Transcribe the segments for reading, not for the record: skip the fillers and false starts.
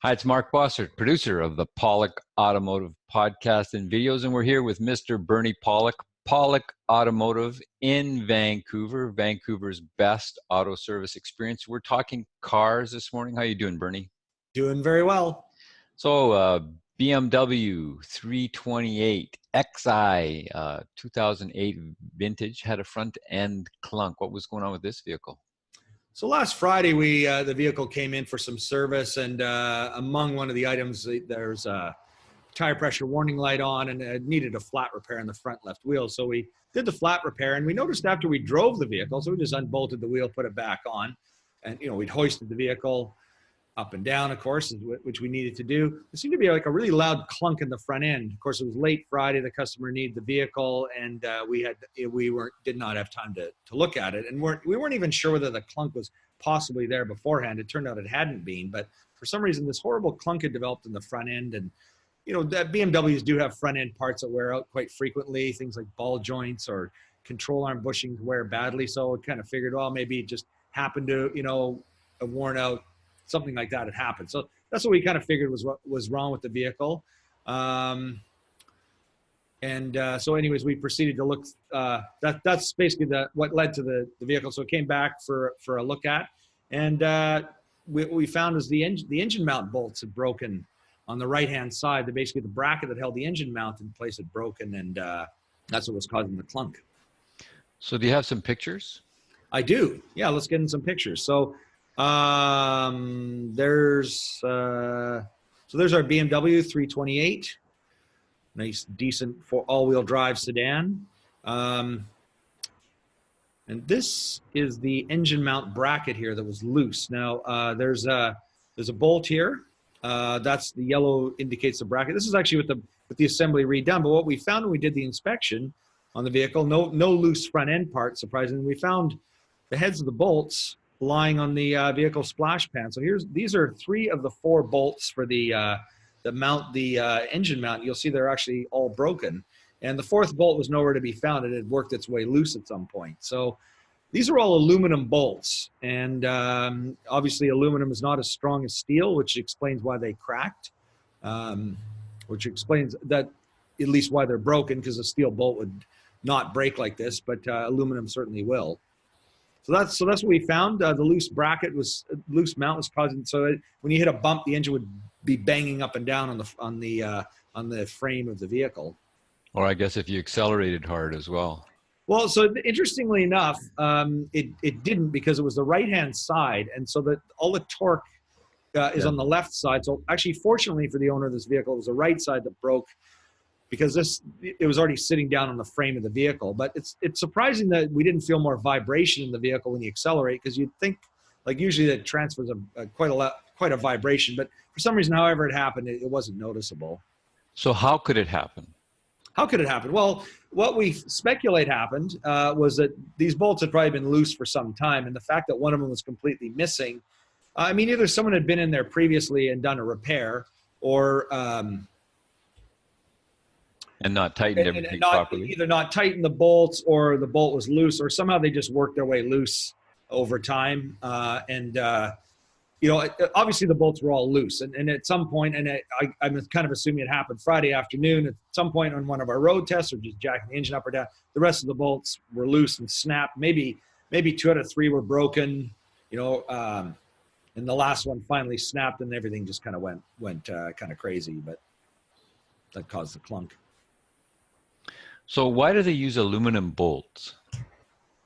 Hi, it's Mark Bossert, producer of the Pawlik Automotive podcast and videos, and we're here with Mr. Bernie Pawlik, Pawlik Automotive in Vancouver, Vancouver's best auto service experience. We're talking cars this morning. How you doing, Bernie? Doing very well. So, BMW 328 Xi 2008 vintage had a front end clunk. What was going on with this vehicle? So last Friday, the vehicle came in for some service, and among one of the items, there's a tire pressure warning light on, and it needed a flat repair in the front left wheel. So we did the flat repair, and we noticed after we drove the vehicle, so we just unbolted the wheel, put it back on, and we'd hoisted the vehicle up and down, of course, which we needed to do. There seemed to be like a really loud clunk in the front end. Of course, it was late Friday. The customer needed the vehicle, and we did not have time to look at it, and we weren't even sure whether the clunk was possibly there beforehand. It turned out it hadn't been, but for some reason, this horrible clunk had developed in the front end, and that BMWs do have front end parts that wear out quite frequently. Things like ball joints or control arm bushings wear badly. So it kind of figured, well, maybe it just happened to have worn out. Something like that had happened. So that's what we kind of figured was wrong with the vehicle. So anyways, we proceeded to look. That's basically what led to the vehicle. So it came back for a look at, and what we found was the engine mount bolts had broken on the right hand side. Basically the bracket that held the engine mount in place had broken, and that's what was causing the clunk. So do you have some pictures? I do. Yeah, let's get in some pictures. So there's our BMW 328, nice, decent for all-wheel drive sedan. And this is the engine mount bracket here that was loose. Now there's a bolt here. That's the yellow indicates the bracket. This is actually with the assembly redone. But what we found when we did the inspection on the vehicle, no loose front end part. Surprisingly, we found the heads of the bolts lying on the vehicle splash pan. So these are 3 of the 4 bolts for the engine mount. You'll see they're actually all broken, and the 4th bolt was nowhere to be found. It had worked its way loose at some point. So these are all aluminum bolts, and obviously aluminum is not as strong as steel, which explains why they cracked, which explains that at least why they're broken, because a steel bolt would not break like this, but aluminum certainly will. So that's what we found. The loose mount was causing. So when you hit a bump, the engine would be banging up and down on the frame of the vehicle. Or I guess if you accelerated hard as well. Well, so interestingly enough, it didn't, because it was the right hand side, and so that all the torque is on the left side. So actually, fortunately for the owner of this vehicle, it was the right side that broke, because it was already sitting down on the frame of the vehicle. But it's surprising that we didn't feel more vibration in the vehicle when you accelerate, because you'd think, like, usually that transfers quite a vibration. But for some reason, however it happened, it wasn't noticeable. So how could it happen? How could it happen? Well, what we speculate happened was that these bolts had probably been loose for some time, and the fact that one of them was completely missing, either someone had been in there previously and done a repair, or and not tightened everything properly. Either not tightened the bolts, or the bolt was loose, or somehow they just worked their way loose over time. Obviously the bolts were all loose. And at some point, and I'm kind of assuming it happened Friday afternoon, at some point on one of our road tests, or just jacking the engine up or down, the rest of the bolts were loose and snapped. Maybe 2 out of 3 were broken, and the last one finally snapped, and everything just kind of went kind of crazy, but that caused the clunk. So why do they use aluminum bolts?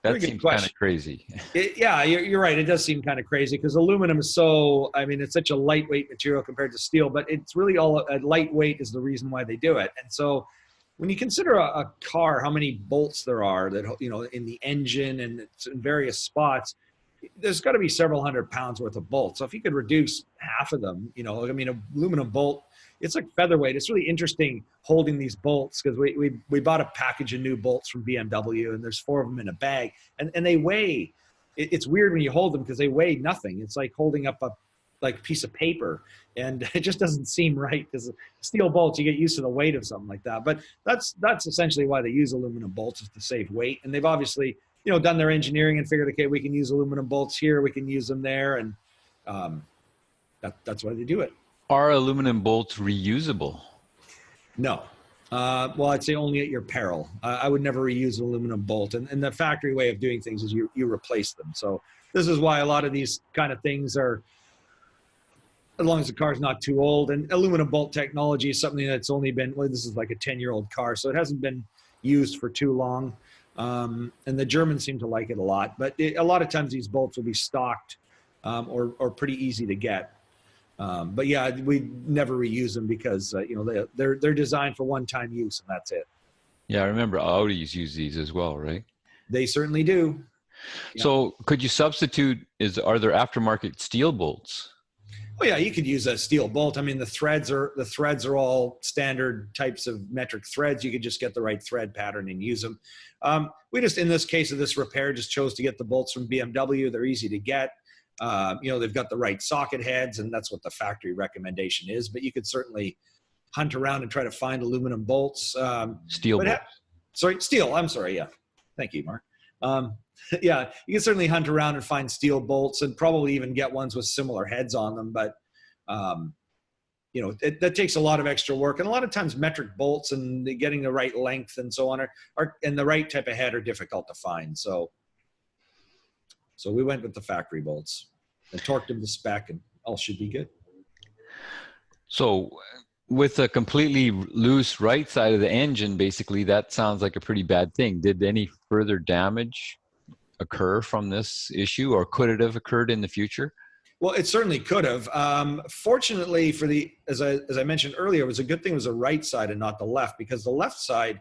That seems kind of crazy. You're right. It does seem kind of crazy, because aluminum is it's such a lightweight material compared to steel, but it's really all lightweight is the reason why they do it. And so when you consider a car, how many bolts there are that, in the engine and it's in various spots, there's got to be several hundred pounds worth of bolts. So if you could reduce half of them, aluminum bolt, it's like featherweight. It's really interesting holding these bolts, because we bought a package of new bolts from BMW, and there's 4 of them in a bag, and they weigh. It's weird when you hold them, because they weigh nothing. It's like holding up a piece of paper, and it just doesn't seem right, because steel bolts, you get used to the weight of something like that. But that's essentially why they use aluminum bolts, is to save weight. And they've obviously done their engineering and figured, okay, we can use aluminum bolts here, we can use them there, and that's why they do it. Are aluminum bolts reusable? No. Well, I'd say only at your peril. I would never reuse an aluminum bolt. And the factory way of doing things is you replace them. So this is why a lot of these kind of things are, as long as the car's not too old. And aluminum bolt technology is something that's only been, well, this is like a 10-year-old car, so it hasn't been used for too long. And the Germans seem to like it a lot. But a lot of times these bolts will be stocked or pretty easy to get. But yeah, we never reuse them because they're designed for one-time use, and that's it. Yeah, I remember Audis use these as well, right? They certainly do. Yeah. So could you substitute, are there aftermarket steel bolts? Oh yeah, you could use a steel bolt. I mean, the threads are all standard types of metric threads. You could just get the right thread pattern and use them. We just, in this case of this repair, just chose to get the bolts from BMW. They're easy to get. They've got the right socket heads, and that's what the factory recommendation is. But you could certainly hunt around and try to find aluminum bolts. Steel bolts. Steel. I'm sorry. Yeah. Thank you, Mark. Yeah, you can certainly hunt around and find steel bolts, and probably even get ones with similar heads on them. But that takes a lot of extra work, and a lot of times metric bolts and getting the right length and so on are and the right type of head are difficult to find. So we went with the factory bolts and torqued them to spec, and all should be good. So with a completely loose right side of the engine, basically, that sounds like a pretty bad thing. Did any further damage occur from this issue, or could it have occurred in the future? Well, it certainly could have. Fortunately, as I mentioned earlier, it was a good thing it was the right side and not the left, because the left side,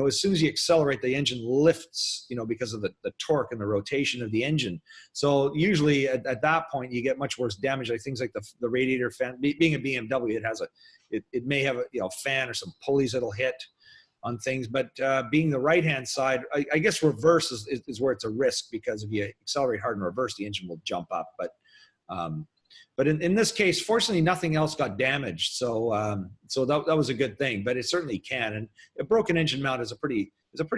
as soon as you accelerate, the engine lifts, because of the torque and the rotation of the engine. So usually at that point, you get much worse damage, like things like the radiator fan. Being a BMW, it may have a fan or some pulleys that'll hit on things. But being the right-hand side, I guess reverse is where it's a risk, because if you accelerate hard in reverse, the engine will jump up. But in this case, fortunately, nothing else got damaged. So that was a good thing. But it certainly can. And a broken engine mount is a pretty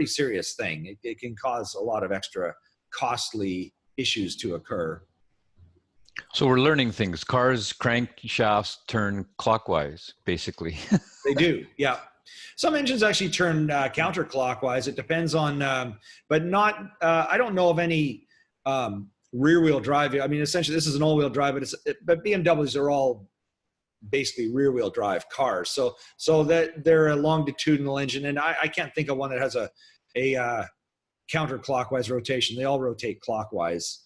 serious thing. It can cause a lot of extra costly issues to occur. So we're learning things. Cars' crankshafts turn clockwise, basically. They do, yeah. Some engines actually turn counterclockwise. It depends on, but not. I don't know of any rear-wheel drive. I mean, essentially, this is an all-wheel drive, but BMWs are all basically rear-wheel drive cars. So that they're a longitudinal engine, and I can't think of one that has a counterclockwise rotation. They all rotate clockwise.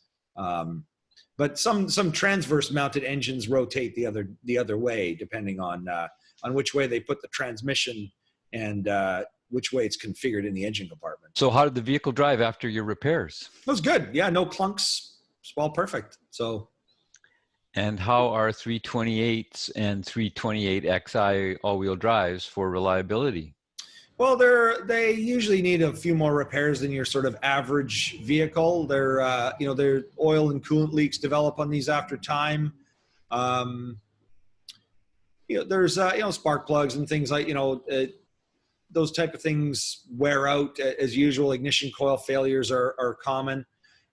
But some transverse-mounted engines rotate the other way, depending on which way they put the transmission and which way it's configured in the engine compartment. So how did the vehicle drive after your repairs? It was good. Yeah, no clunks. It's all perfect. So. And how are 328s and 328xi all-wheel drives for reliability? Well, they usually need a few more repairs than your sort of average vehicle. Their oil and coolant leaks develop on these after time. There's spark plugs and things like those type of things wear out as usual. Ignition coil failures are common.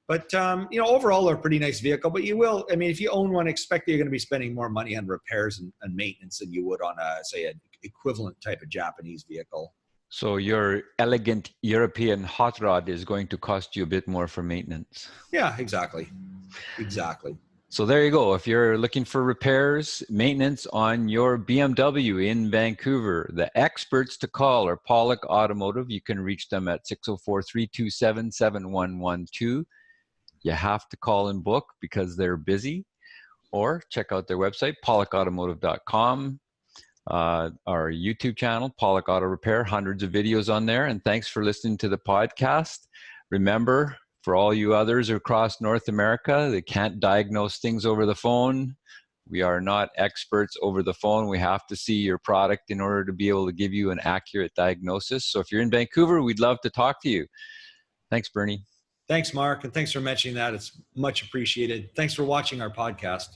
But overall, they're a pretty nice vehicle. But if you own one, expect that you're going to be spending more money on repairs and maintenance than you would on an equivalent type of Japanese vehicle. So your elegant European hot rod is going to cost you a bit more for maintenance. Yeah, exactly. So there you go. If you're looking for repairs, maintenance on your BMW in Vancouver, the experts to call are Pawlik Automotive. You can reach them at 604-327-7112. You have to call and book because they're busy, or check out their website, pawlikautomotive.com. Our YouTube channel, Pawlik Auto Repair, hundreds of videos on there. And thanks for listening to the podcast. Remember, for all you others across North America, they can't diagnose things over the phone. We are not experts over the phone. We have to see your product in order to be able to give you an accurate diagnosis. So if you're in Vancouver, we'd love to talk to you. Thanks, Bernie. Thanks, Mark. And thanks for mentioning that. It's much appreciated. Thanks for watching our podcast.